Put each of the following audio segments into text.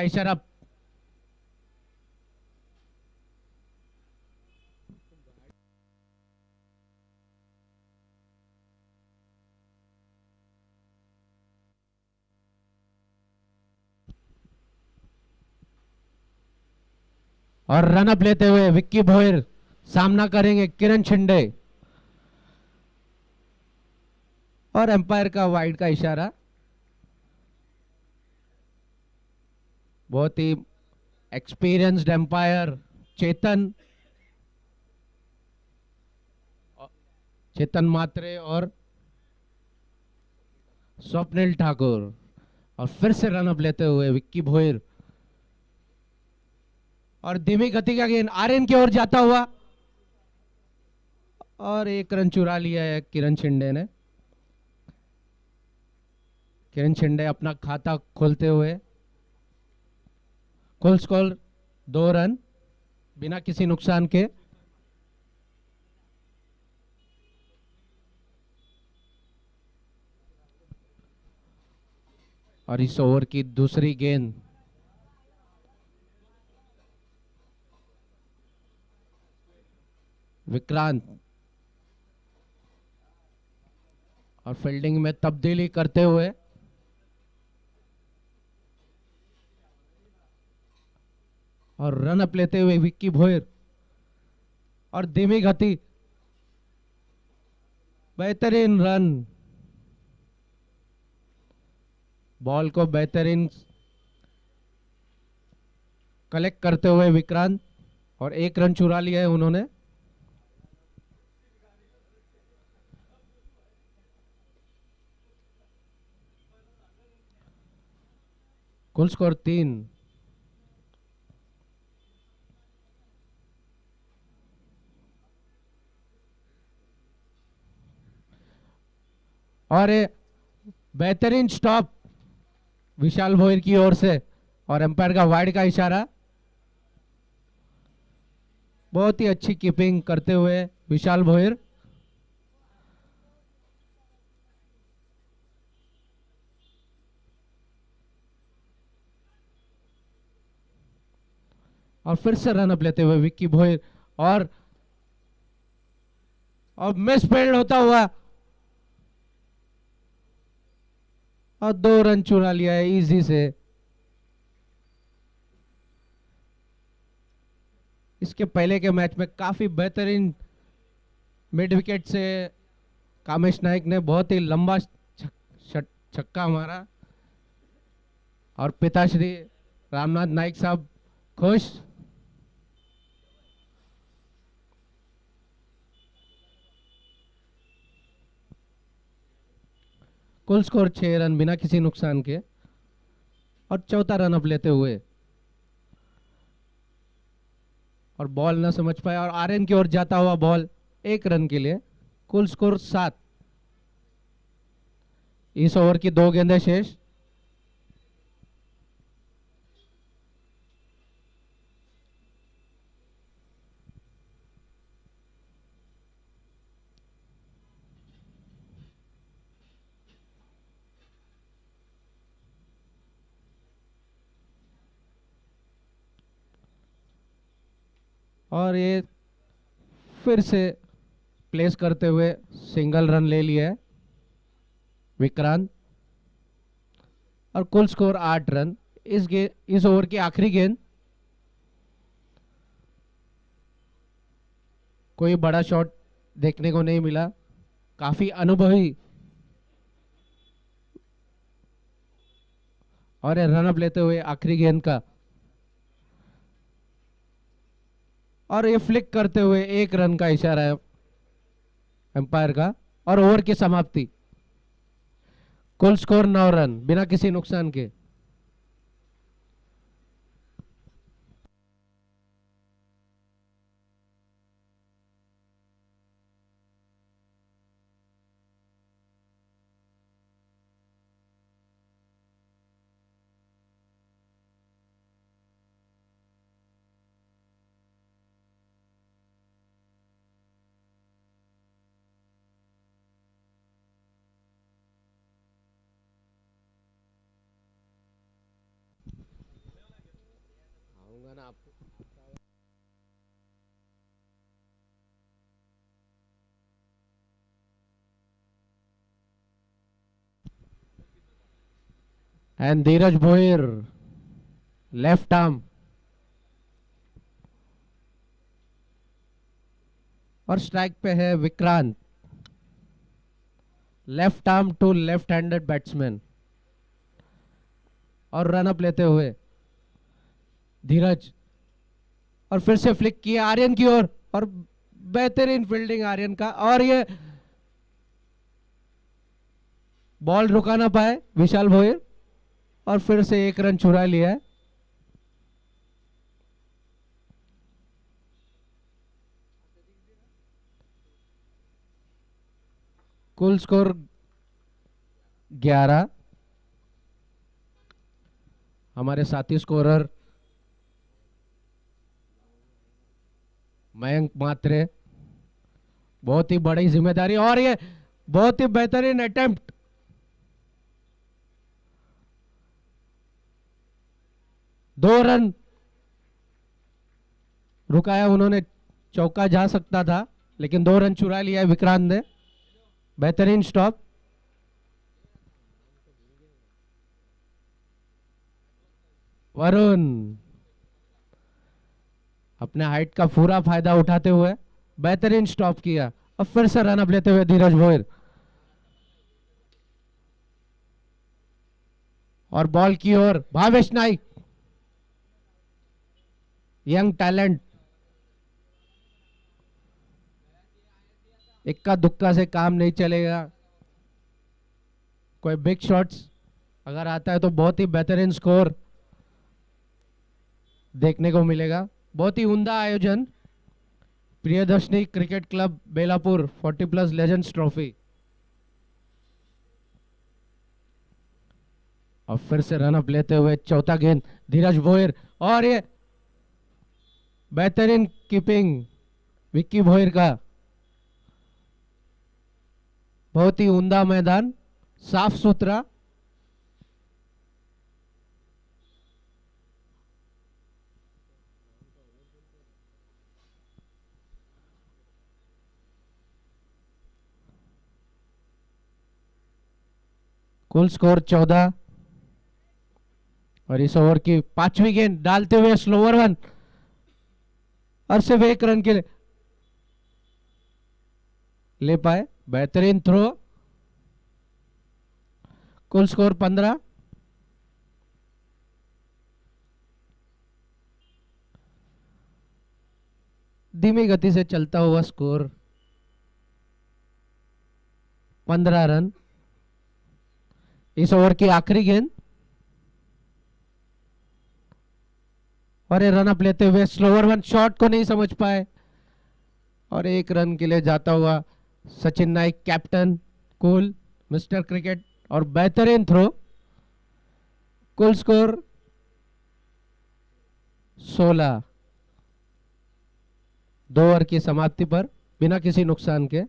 इशारा। और run up लेते हुए विक्की भोयर सामना करेंगे किरण शिंदे। और एम्पायर का वाइड का इशारा। बहुत ही एक्सपीरियंस्ड एम्पायर चेतन चेतन मात्रे और स्वप्निल ठाकुर। और फिर से रन अप लेते हुए विक्की भोयर। और धीमी गति का गेंद आर्यन की ओर जाता हुआ और एक रन चुरा लिया है किरण शिंदे ने। किरण शिंदे अपना खाता खोलते हुए। कुल स्कोर 2 रन बिना किसी नुकसान के। और इस ओवर की दूसरी गेंद विक्रांत। और फील्डिंग में तब्दीली करते हुए और रन अप लेते हुए विक्की भोयर। और धीमी गति बेहतरीन रन। बॉल को बेहतरीन कलेक्ट करते हुए विक्रांत। और एक रन चुरा लिया है उन्होंने। कुल स्कोर 3। और बेहतरीन स्टॉप विशाल भोयर की ओर से। और एम्पायर का वाइड का इशारा। बहुत ही अच्छी कीपिंग करते हुए विशाल भोयर। और फिर से रन अप लेते हुए विक्की भोयर। और मिस फील्ड होता हुआ और 2 रन चुरा लिया है इजी से। इसके पहले के मैच में काफी बेहतरीन मिड विकेट से कामेश नाइक ने बहुत ही लंबा छक्का मारा। और पिताश्री रामनाथ नाइक साहब खुश। कुल स्कोर 6 रन बिना किसी नुकसान के। और चौथा रन अप लेते हुए और बॉल ना समझ पाया और आर्यन की ओर जाता हुआ बॉल 1 रन के लिए। कुल स्कोर 7। इस ओवर की 2 गेंदें शेष। और ये फिर से प्लेस करते हुए सिंगल रन ले लिया है विक्रांत। और कुल स्कोर 8 रन। इस ओवर की आखिरी गेंद। कोई बड़ा शॉट देखने को नहीं मिला। काफी अनुभवी और रन अप लेते हुए आखिरी गेंद का। और ये फ्लिक करते हुए 1 रन का इशारा है एम्पायर का। और ओवर की समाप्ति। कुल स्कोर 9 रन बिना किसी नुकसान के। बताना आपको। And Dheeraj Bhoir left arm और स्ट्राइक पे है Vikrant, left arm to left handed batsman. और रन अप लेते हुए धीरज, और फिर से फ्लिक किया आर्यन की ओर, और बेहतरीन फील्डिंग आर्यन का, और ये बॉल रुका ना पाए विशाल भोईर, और फिर से एक रन चुरा लिया है। कुल स्कोर 11। हमारे साथी स्कोरर मयंक मात्रे, बहुत ही बड़ी जिम्मेदारी, और ये बहुत ही बेहतरीन अटेम्प्ट। दो रन रुकाया उन्होंने, चौका जा सकता था लेकिन 2 रन चुरा लिया है विक्रांत ने। बेहतरीन स्टॉप। वरुण अपने हाइट का पूरा फायदा उठाते हुए बेहतरीन स्टॉप किया, और फिर से रन अप लेते हुए धीरज भोईर, और बॉल की ओर भावेश नाइक, यंग टैलेंट। इक्का दुक्का से काम नहीं चलेगा, कोई बिग शॉट्स अगर आता है तो बहुत ही बेहतरीन स्कोर देखने को मिलेगा। बहुत ही उम्दा आयोजन, Priyadarshini cricket club Belapur 40+ legends trophy. और फिर से रन अप लेते हुए चौथा गेंद धीरज भोईर, और ये बेहतरीन कीपिंग विक्की भोईर का। बहुत ही उम्दा मैदान, साफ सुथरा। कुल स्कोर 14, और इस ओवर की 5वीं गेंद डालते हुए स्लोवर वन, और सिर्फ 1 रन के लिए ले पाए। बेहतरीन थ्रो। कुल स्कोर 15। धीमी गति से चलता हुआ स्कोर 15 रन। इस ओवर की आखिरी गेंद, और ये रन अप लेते हुए स्लोवर वन, शॉट को नहीं समझ पाए, और 1 रन के लिए जाता हुआ Sachin Naik, captain cool mister cricket, और बेहतरीन थ्रो। कुल स्कोर 16। 2 ओवर की समाप्ति पर बिना किसी नुकसान के।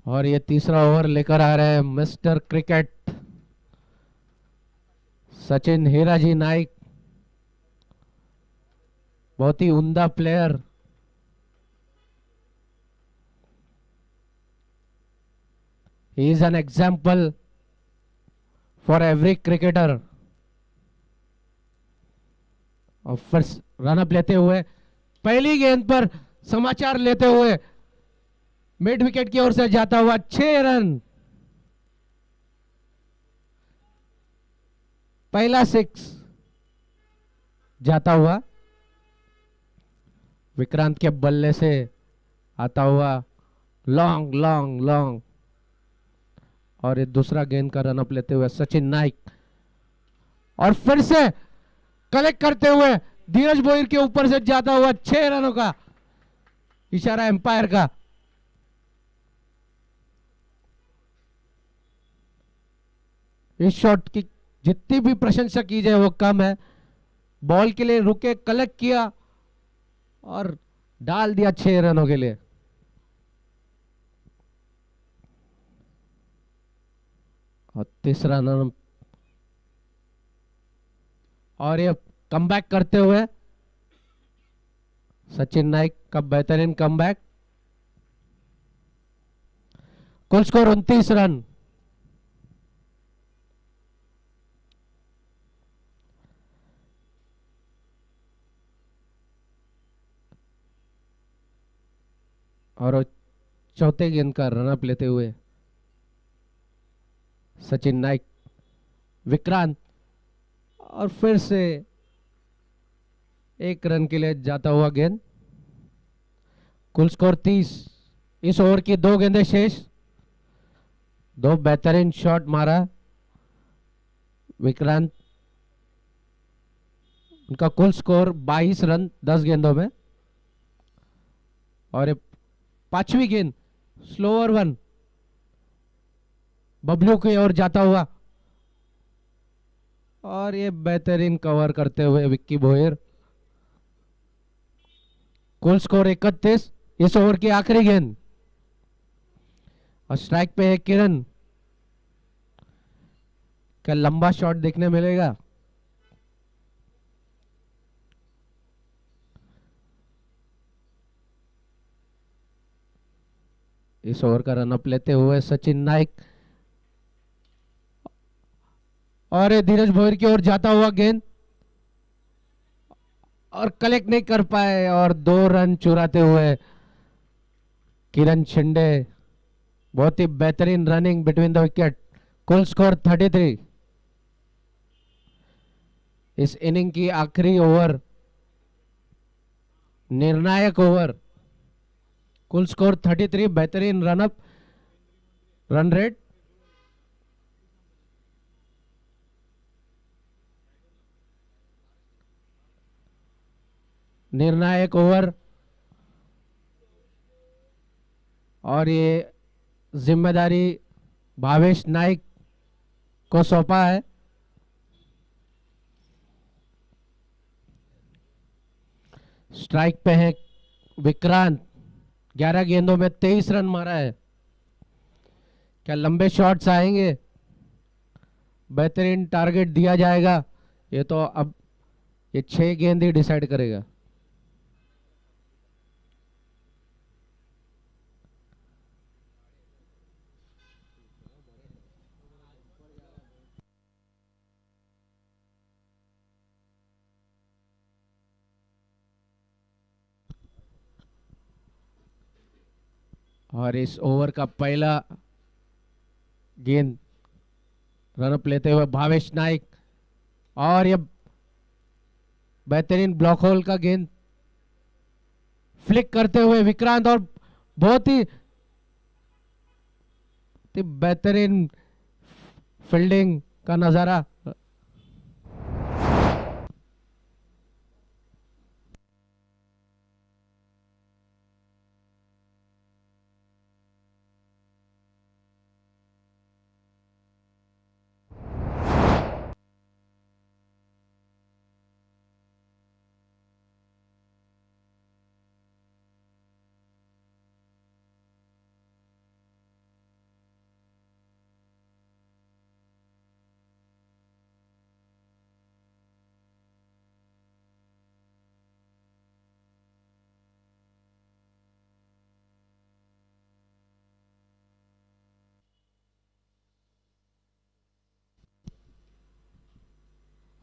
और ये तीसरा ओवर लेकर आ रहे हैं मिस्टर क्रिकेट सचिन हीराजी नाइक, बहुत ही उम्दा player. He is an example for every cricketer। और फर्स्ट रन अप लेते हुए पहली गेंद पर समाचार लेते हुए मिड विकेट की ओर से जाता हुआ 6 रन, पहला 6 जाता हुआ विक्रांत के बल्ले से आता हुआ लॉन्ग लॉन्ग लॉन्ग, और ये दूसरा गेंद का रन अप लेते हुए सचिन नाइक, और फिर से कलेक्ट करते हुए धीरज बोहिर के ऊपर से जाता हुआ 6 रनों का इशारा एम्पायर का। इस शॉट की जितनी भी प्रशंसा की जाए वो कम है। बॉल के लिए रुके, कलेक्ट किया और डाल दिया 6 रनों के लिए। और तीसरा रन और ये कमबैक करते हुए सचिन नाइक का बेहतरीन कमबैक। कुल स्कोर 29 रन। और चौथे गेंद का रनअप लेते हुए सचिन नाइक, विक्रांत और फिर से 1 रन के लिए जाता हुआ गेंद। कुल स्कोर 30। इस ओवर की 2 गेंदें शेष। 2 बेहतरीन शॉट मारा विक्रांत। उनका कुल स्कोर 22 रन 10 गेंदों में। और 5वीं गेंद स्लोअर वन बबलू की ओर जाता हुआ और ये बेहतरीन कवर करते हुए विक्की भोयर। कुल स्कोर 31। इस ओवर की आखिरी गेंद और स्ट्राइक पे है किरण। क्या लंबा शॉट देखने मिलेगा? इस ओवर का रनअप लेते हुए सचिन नाइक और धीरज भोयर की ओर जाता हुआ गेंद और कलेक्ट नहीं कर पाए और 2 रन चुराते हुए किरण शिंदे। बहुत ही बेहतरीन रनिंग बिटवीन द विकेट। कुल स्कोर 33। इस इनिंग की आखिरी ओवर, निर्णायक ओवर। कुल स्कोर 33, बेहतरीन रनअप, रन रेट। निर्णायक ओवर और ये जिम्मेदारी भावेश नाइक को सौंपा है। स्ट्राइक पे है विक्रांत। 11 गेंदों में 23 रन मारा है। क्या लंबे शॉट्स आएंगे? बेहतरीन टारगेट दिया जाएगा? ये तो अब ये 6 गेंद ही डिसाइड करेगा। और इस ओवर का पहला गेंद रनअप लेते हुए भावेश नाइक और ये बेहतरीन ब्लॉक होल का गेंद फ्लिक करते हुए विक्रांत और बहुत ही बेहतरीन फील्डिंग का नजारा।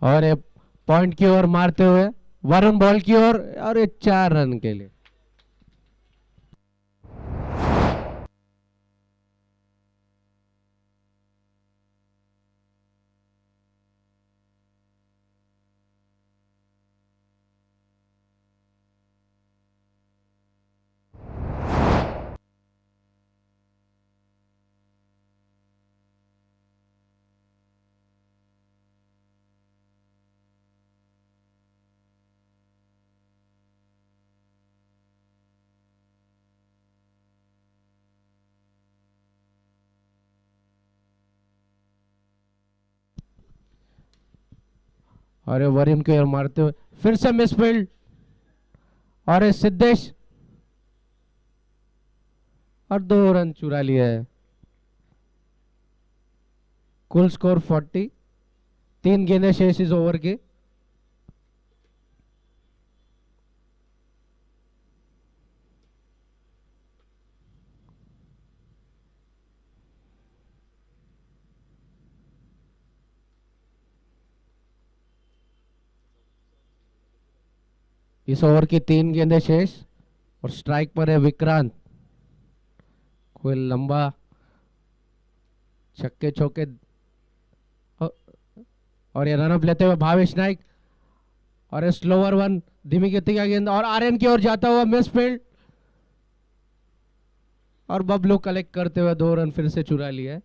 और ये पॉइंट की ओर मारते हुए वरुण बॉल की ओर और ये 4 रन के लिए। और ये वरुण की ओर मारते हुए फिर से मिसफील्ड, और ये सिद्धेश, और 2 रन चुरा लिया है। कुल स्कोर 40, 3 गेंदें शेष इस ओवर की। इस ओवर की 3 गेंदें शेष, और स्ट्राइक पर है विक्रांत। कोई लंबा छक्के चौके, और ये रनअप लेते हुए भावेश नाइक, और ये स्लोअर वन, धीमी गति का गेंद, और आर्यन की ओर जाता हुआ मिस फील्ड, और बबलू कलेक्ट करते हुए 2 रन फिर से चुरा लिया है।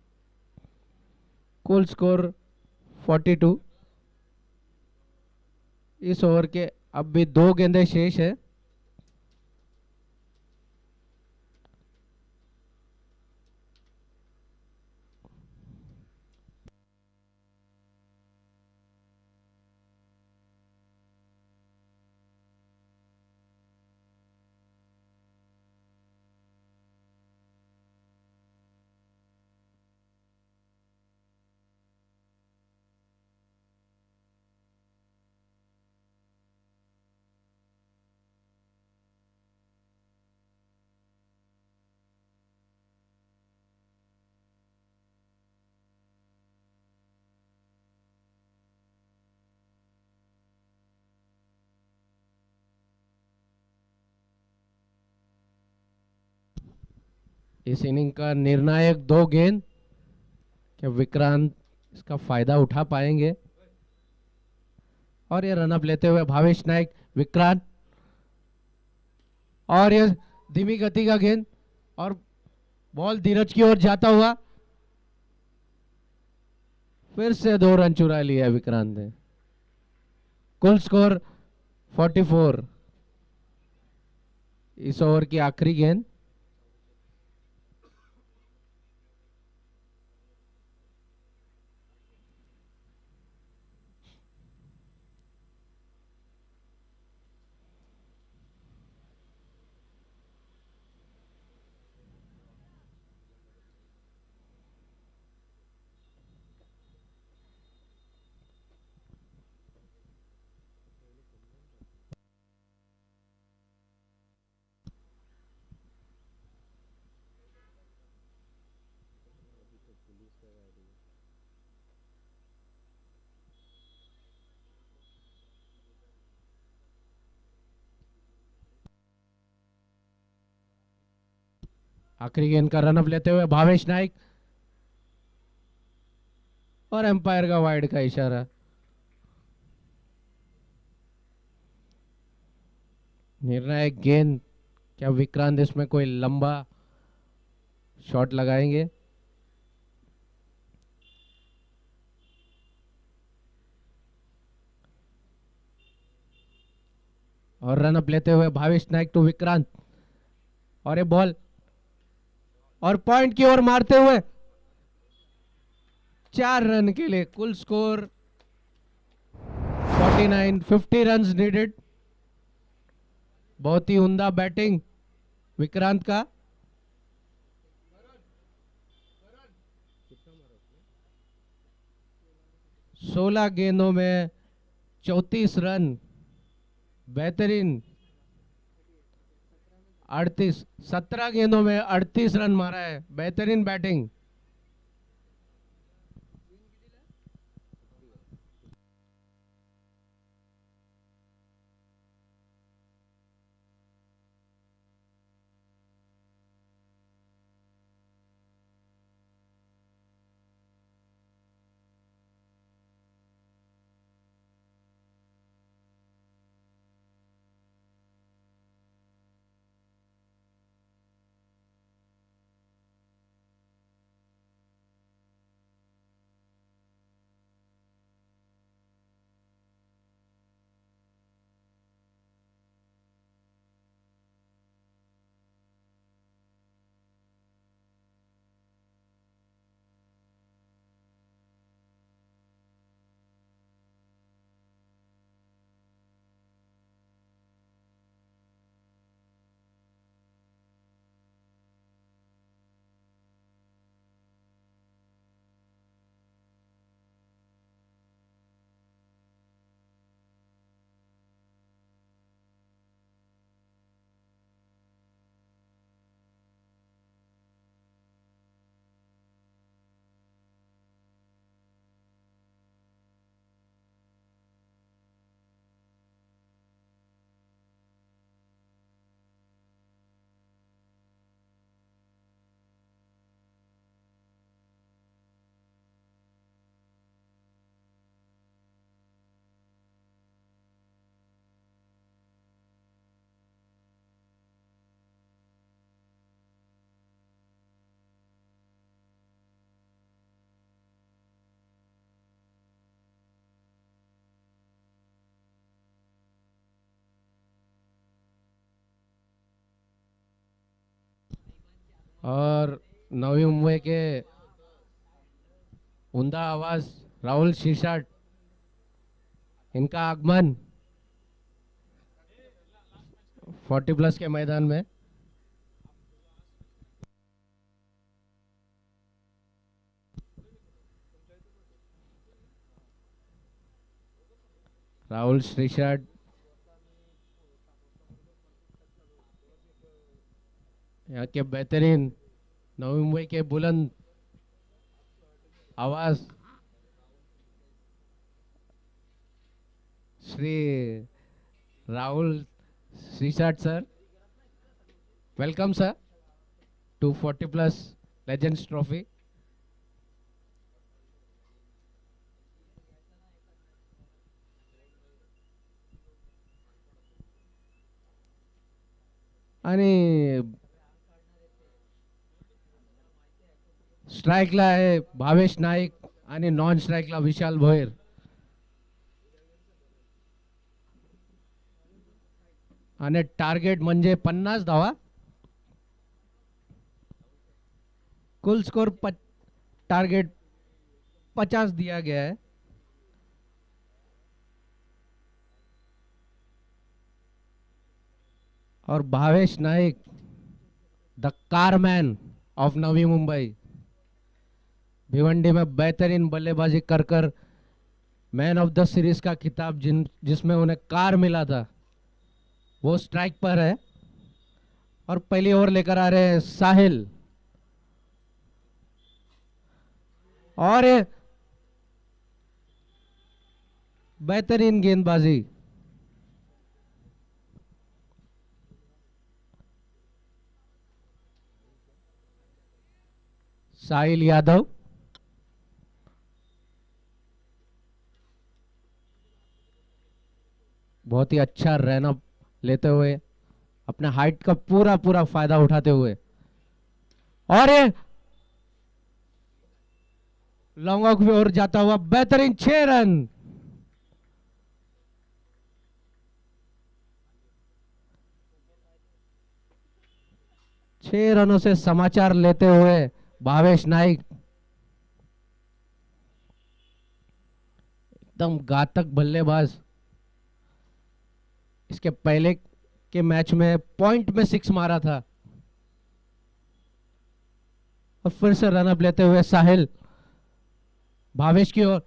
कुल स्कोर 42। इस ओवर के अब भी 2 गेंदें शेष है। इस इनिंग का निर्णायक 2 गेंद, क्या विक्रांत इसका फायदा उठा पाएंगे? और ये रनअप लेते हुए भावेश नाइक, विक्रांत, और ये धीमी गति का गेंद, और बॉल धीरज की ओर जाता हुआ, फिर से 2 रन चुरा लिया विक्रांत ने। कुल स्कोर 44। इस ओवर की आखिरी गेंद, आखिरी गेंद का रनअप लेते हुए भावेश नाइक, और एम्पायर का वाइड का इशारा। निर्णायक गेंद, क्या विक्रांत इसमें कोई लंबा शॉट लगाएंगे? और रनअप लेते हुए भावेश नाइक टू विक्रांत, और ये बॉल, और पॉइंट की ओर मारते हुए 4 रन के लिए। कुल स्कोर 49, 50 रन्स नीडेड। बहुत ही उम्दा बैटिंग विक्रांत का। सोलह गेंदों में 34 रन, बेहतरीन। 38, 17 गेंदों में 38 रन मारा है, बेहतरीन बैटिंग। और नवी मुंबई के उमदा आवाज राहुल शिरसाट, इनका आगमन 40 प्लस के मैदान में। राहुल शिरसाट यहाँ के बेहतरीन नवी मुंबई के बुलंद आवाज Shri Rahul Shirsat sir, welcome sir to 40 plus legends trophy. आणि स्ट्राइकला आहे भावेश नाईक आणि नॉन स्ट्राइकला विशाल भोयर। आणि टार्गेट म्हणजे 50 धावा, कुल स्कोर टारगेट 50 दिया गया है। और भावेश नाइक द कारमैन ऑफ नवी मुंबई भिवंडी में बेहतरीन बल्लेबाजी कर कर मैन ऑफ द सीरीज का खिताब जिसमें उन्हें कार मिला था, वो स्ट्राइक पर है। और पहली ओवर लेकर आ रहे हैं साहिल, और बेहतरीन गेंदबाजी साहिल यादव। बहुत ही अच्छा रनअप लेते हुए, अपने हाइट का पूरा पूरा फायदा उठाते हुए, और ये लॉन्ग ऑफ की ओर जाता हुआ बेहतरीन 6 रन। छह रनों से समाचार लेते हुए भावेश नाइक एकदम घातक बल्लेबाज। इसके पहले के मैच में पॉइंट में 6 मारा था। और फिर से रनअप लेते हुए साहिल भावेश की ओर,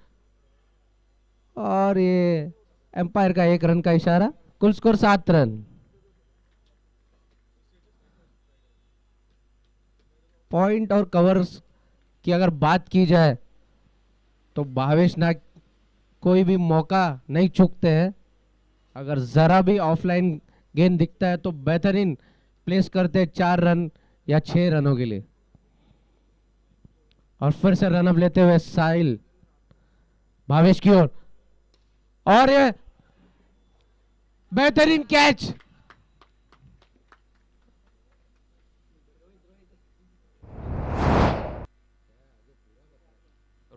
और ये एम्पायर का 1 रन का इशारा, कुल स्कोर 7 रन। पॉइंट और कवर्स की अगर बात की जाए तो भावेश नाइक कोई भी मौका नहीं चूकते हैं। अगर जरा भी ऑफलाइन गेंद दिखता है तो बेहतरीन प्लेस करते 4 रन या 6 रनों के लिए। और फिर से रनअप लेते हुए साहिल भावेश की ओर, और ये बेहतरीन कैच।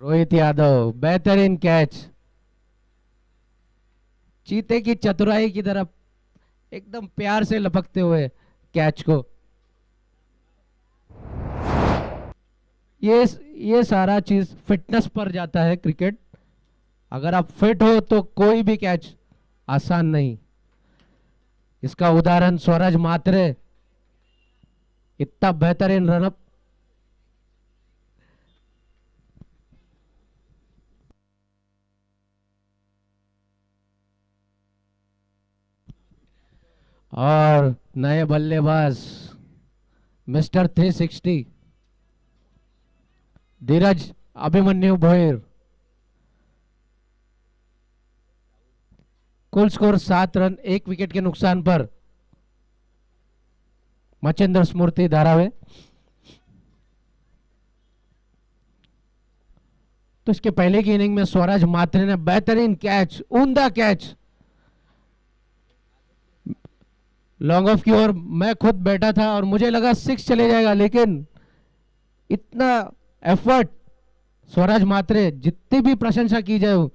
रोहित यादव बेहतरीन कैच, चीते की चतुराई की तरफ एकदम प्यार से लपकते हुए कैच को। ये सारा चीज फिटनेस पर जाता है क्रिकेट। अगर आप फिट हो तो कोई भी कैच आसान नहीं। इसका उदाहरण स्वराज मात्रे, इतना बेहतरीन रनअप। और नए बल्लेबाज मिस्टर 360 धीरज अभिमन्यु भोयर। कुल स्कोर 7 रन, 1 विकेट के नुकसान पर मचेंद्र स्मृति धारावे। तो इसके पहले की इनिंग में स्वराज मात्रे ने बेहतरीन कैच, उम्दा कैच, लॉन्ग ऑफ की ओर मैं खुद बैठा था और मुझे लगा 6 चले जाएगा, लेकिन इतना एफर्ट स्वराज मात्रे, जितनी भी प्रशंसा की जाए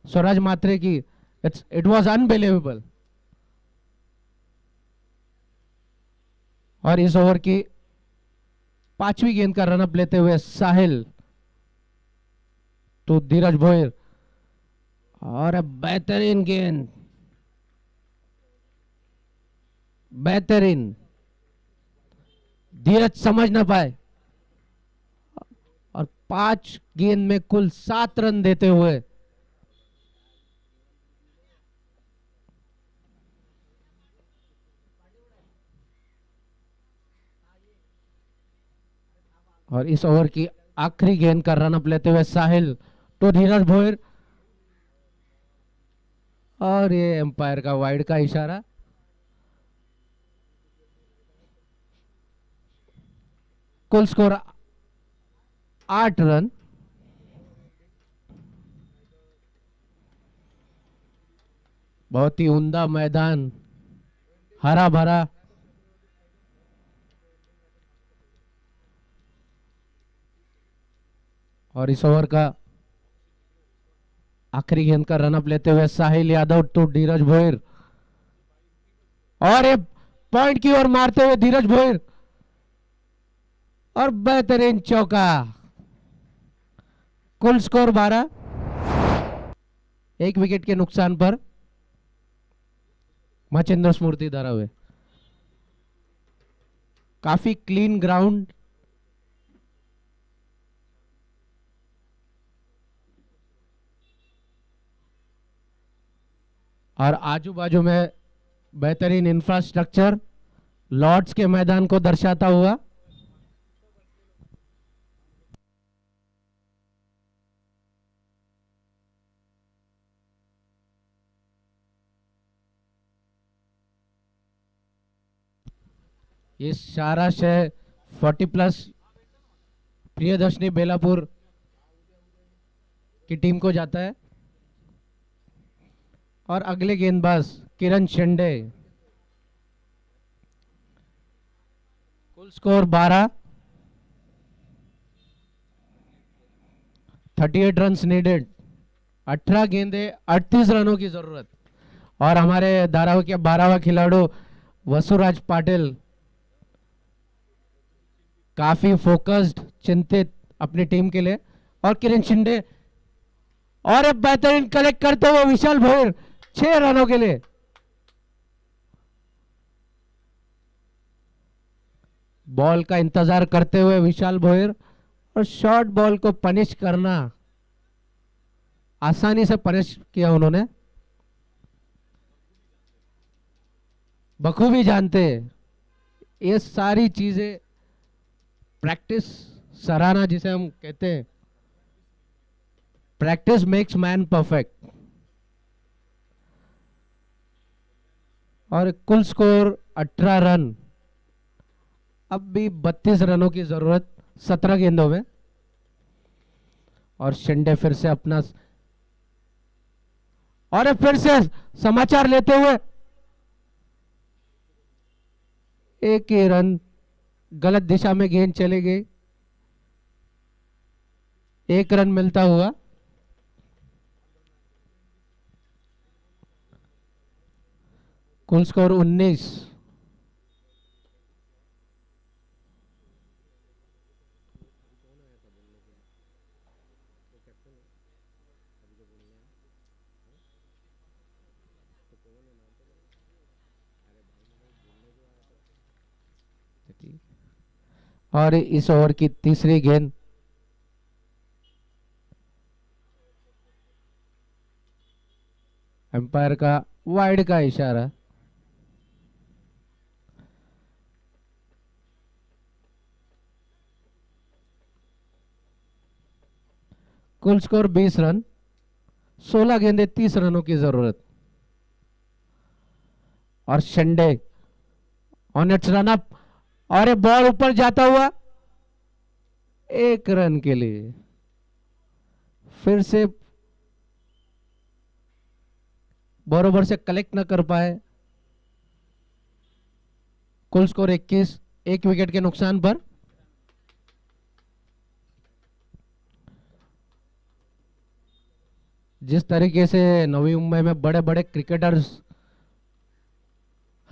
स्वराज मात्रे की, इट वाज अनबिलीवेबल। और इस ओवर की पांचवी गेंद का रनअप लेते हुए साहिल तो धीरज भोयर, और बेहतरीन गेंद, बेहतरीन, धीरज समझ ना पाए और 5 गेंद में कुल 7 रन देते हुए और इस ओवर की आखिरी गेंद का रनअप लेते हुए साहिल तो धीरज भोयर, और ये एम्पायर का वाइड का इशारा। कुल स्कोर 8 रन। बहुत ही उम्दा मैदान, हरा भरा, और इस ओवर का आखिरी गेंद का रनअप लेते हुए साहिल यादव टू धीरज भोयर, और ये पॉइंट की ओर मारते हुए धीरज भोयर, और बेहतरीन चौका। कुल स्कोर 12, 1 विकेट के नुकसान पर मचिंद्र स्मृति धारावे। काफी क्लीन ग्राउंड, और आजू बाजू में बेहतरीन इंफ्रास्ट्रक्चर लॉर्ड्स के मैदान को दर्शाता हुआ। ये सारा शय 40+ प्रियदर्शनी बेलापुर की टीम को जाता है, और अगले गेंदबाज किरण शेंडे। कुल स्कोर 12, 38 रन्स नीडेड, 18 गेंदे 38 रनों की जरूरत, और हमारे धारावी के 12वां खिलाड़ी वसुराज पाटिल काफी फोकस्ड, चिंतित अपनी टीम के लिए, और किरण शिंदे, और एक बेहतरीन कलेक्ट करते हुए विशाल भोयर 6 रनों के लिए। बॉल का इंतजार करते हुए विशाल भोयर, और शॉर्ट बॉल को पनिश करना, आसानी से पनिश किया उन्होंने, बखूबी जानते। ये सारी चीजें प्रैक्टिस सराहना, जिसे हम कहते हैं प्रैक्टिस मेक्स मैन परफेक्ट। और कुल स्कोर 18 रन, अब भी 32 रनों की जरूरत 17 गेंदों में, और शेंडे फिर से अपना, और फिर से समाचार लेते हुए एक ही रन, गलत दिशा में गेंद चली गई, 1 रन मिलता हुआ। कुल स्कोर 19। और इस ओवर की तीसरी गेंद एम्पायर का वाइड का इशारा। कुल स्कोर 20 रन, 16 गेंदे 30 रनों की जरूरत, और Shende on it's run up, और बॉल ऊपर जाता हुआ 1 रन के लिए, फिर से बरोबर से कलेक्ट न कर पाए। कुल स्कोर 21, 1 विकेट के नुकसान पर। जिस तरीके से नवी मुंबई में बड़े बड़े क्रिकेटर्स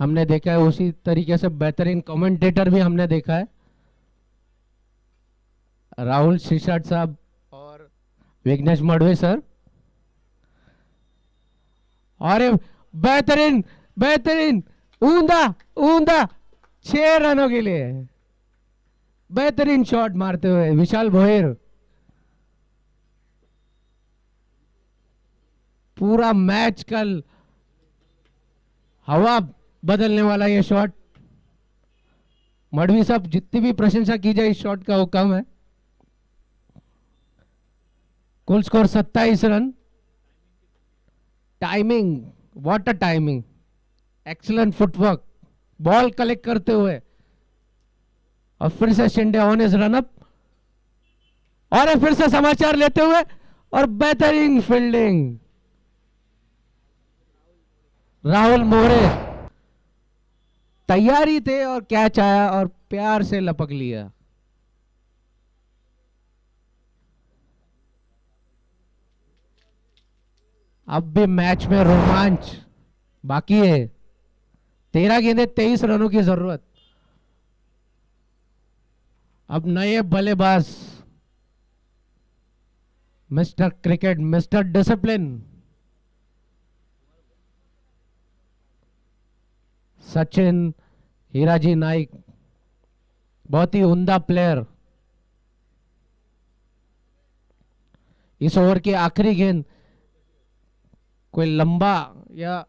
हमने देखा है, उसी तरीके से बेहतरीन कमेंटेटर भी हमने देखा है। राहुल शिशाट साहब और विघ्नेश मड़वे सर। अरे बेहतरीन बेहतरीन, ऊंधा ऊंधा, 6 रनों के लिए बेहतरीन शॉट मारते हुए विशाल भोयर। पूरा मैच कल हवा बदलने वाला ये शॉट। मड़वी साहब जितनी भी प्रशंसा की जाए इस शॉट का वो कम है। कुल score 27 run. Timing, what a timing, excellent footwork, ball collect करते हुए और फिर से Shinde on is run up और फिर से समाचार लेते हुए और बेहतरीन फील्डिंग। राहुल मोरे तैयारी थे और कैच आया और प्यार से लपक लिया। अब भी मैच में रोमांच बाकी है। 13 गेंदे 23 रनों की जरूरत। अब नए बल्लेबाज mister cricket, mister discipline Sachin Hiraji Naik, बहुत ही उम्दा प्लेयर। इस ओवर की आखिरी गेंद, कोई लंबा या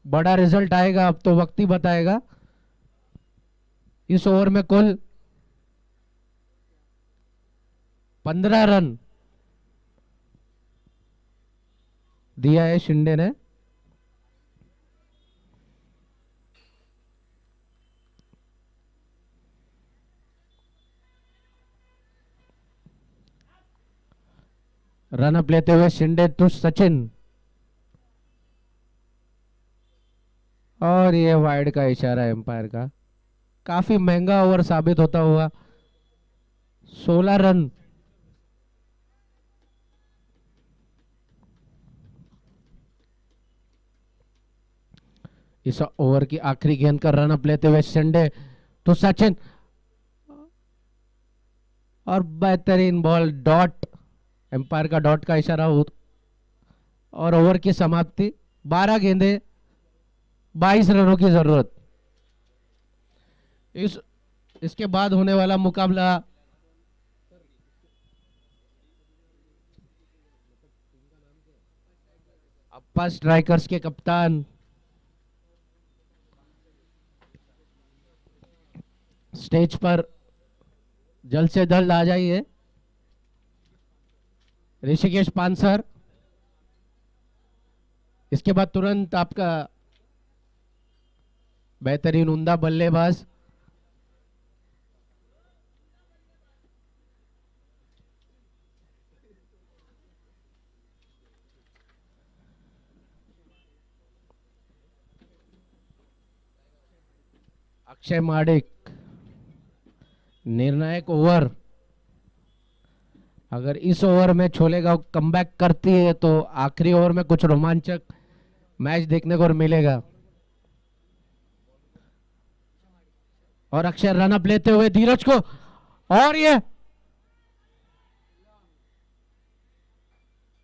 बड़ा रिजल्ट आएगा अब तो वक्त ही बताएगा। इस ओवर में कुल 15 रन दिया है शिंदे ने। रन अप लेते हुए शिंदे टू सचिन और ये वाइड का इशारा एम्पायर का। काफी महंगा ओवर साबित होता हुआ। 16 रन। इस ओवर की आखिरी गेंद का रन अप लेते हुए शिंदे टू सचिन और बेहतरीन बॉल, डॉट, एम्पायर का डॉट का इशारा और ओवर की समाप्ति। 12 गेंदे 22 रनों की जरूरत। इसके बाद होने वाला मुकाबला अप्पा स्ट्राइकर्स के कप्तान स्टेज पर जल्द से जल्द आ जाइए। ऋषिकेश पानसर। इसके बाद तुरंत आपका बेहतरीन उम्दा बल्लेबाज अक्षय माडिक। निर्णायक ओवर, अगर इस ओवर में छोलेगांव कमबैक करती है तो आखिरी ओवर में कुछ रोमांचक मैच देखने को मिलेगा। और अक्षय रन अप लेते हुए धीरज को, और ये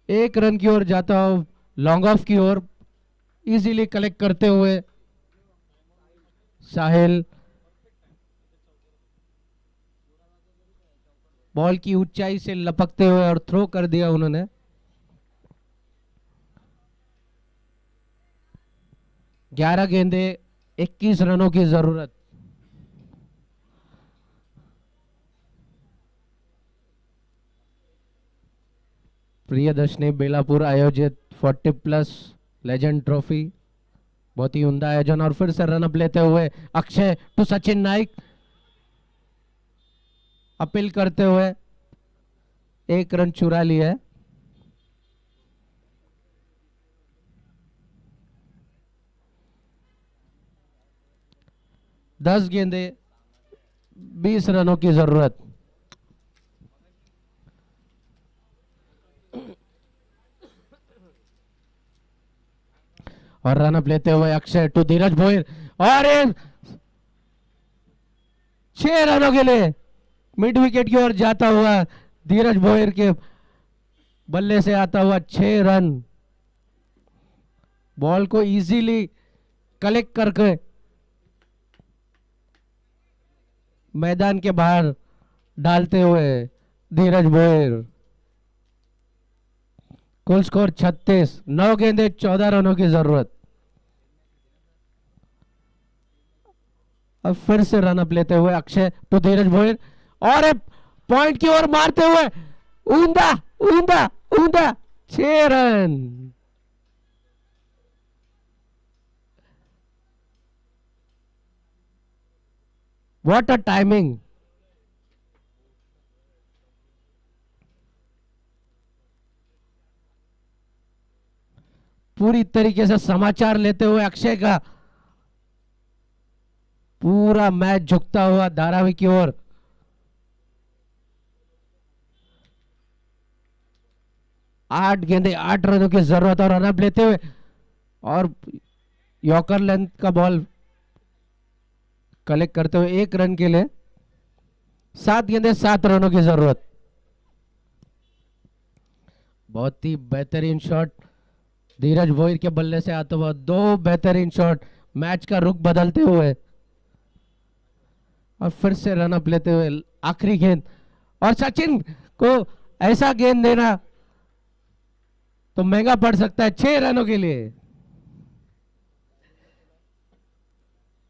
1 रन की ओर जाता हो, लॉन्ग ऑफ की ओर इजीली कलेक्ट करते हुए साहिल। बॉल की ऊंचाई से लपकते हुए और थ्रो कर दिया उन्होंने। ग्यारह गेंदे 21 रनों की जरूरत। प्रियदर्शनी बेलापुर आयोजित 40+ लेजेंड ट्रॉफी, बहुत ही उम्दा आयोजन। और फिर से रन अप लेते हुए अक्षय टू सचिन नाइक, अपील करते हुए 1 रन चुरा लिया है। दस गेंदे 20 रनों की जरूरत। और रन अप लेते हुए अक्षय टू धीरज भोयर, और 6 रनों के लिए मिड विकेट की ओर जाता हुआ धीरज भोयर के बल्ले से आता हुआ 6 रन। बॉल को इजीली कलेक्ट करके मैदान के बाहर डालते हुए धीरज भोयर। कुल स्कोर 36, 9 गेंदे 14 रनों की जरूरत। अब फिर से रन अप लेते हुए अक्षय टू धीरज भोयर और पॉइंट की ओर मारते हुए ऊंधा ऊंधा ऊंधा 6 रन। What a timing. पूरी तरीके से समाचार लेते हुए अक्षय का पूरा मैच झुकता हुआ धारावी की ओर। आठ गेंदे 8 रनों की जरूरत और रनअप लेते हुए और यॉर्कर लेंथ का बॉल कलेक्ट करते हुए 1 रन के लिए 7 गेंदे 7 रनों की जरूरत। बहुत ही बेहतरीन शॉट धीरज भोयर के बल्ले से आता हुआ। 2 बेहतरीन शॉट मैच का रुख बदलते हुए और फिर से रनअप लेते हुए आखिरी गेंद और सचिन को ऐसा गेंद देना तो महंगा पड़ सकता है। 6 रनों के लिए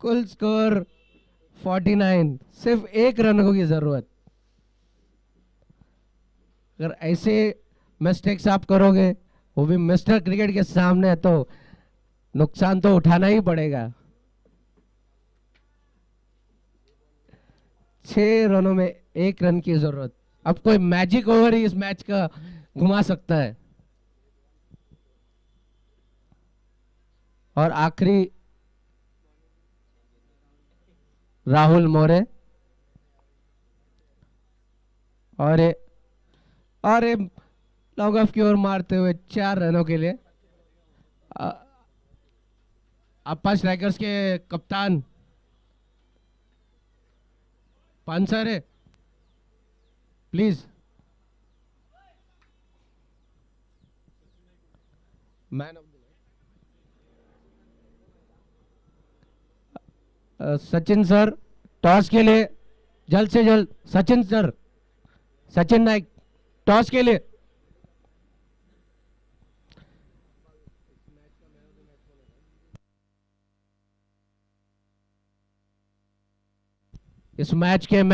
कुल स्कोर 49, सिर्फ 1 रन की जरूरत। अगर ऐसे मिस्टेक्स आप करोगे वो भी मिस्टर क्रिकेट के सामने तो नुकसान तो उठाना ही पड़ेगा। 6 रनों में 1 रन की जरूरत। अब कोई मैजिक ओवर ही इस मैच का घुमा सकता है। और आखिरी राहुल मोरे और लॉन्ग ऑफ की ओर मारते हुए 4 रनों के लिए अप्पा स्ट्राइकर्स के कप्तान Pansare please. Man of Sachin sir toss के लिए जल्द से जल्द। सचिन सर, सचिन नाइक टॉस के लिए। इस मैच के मैन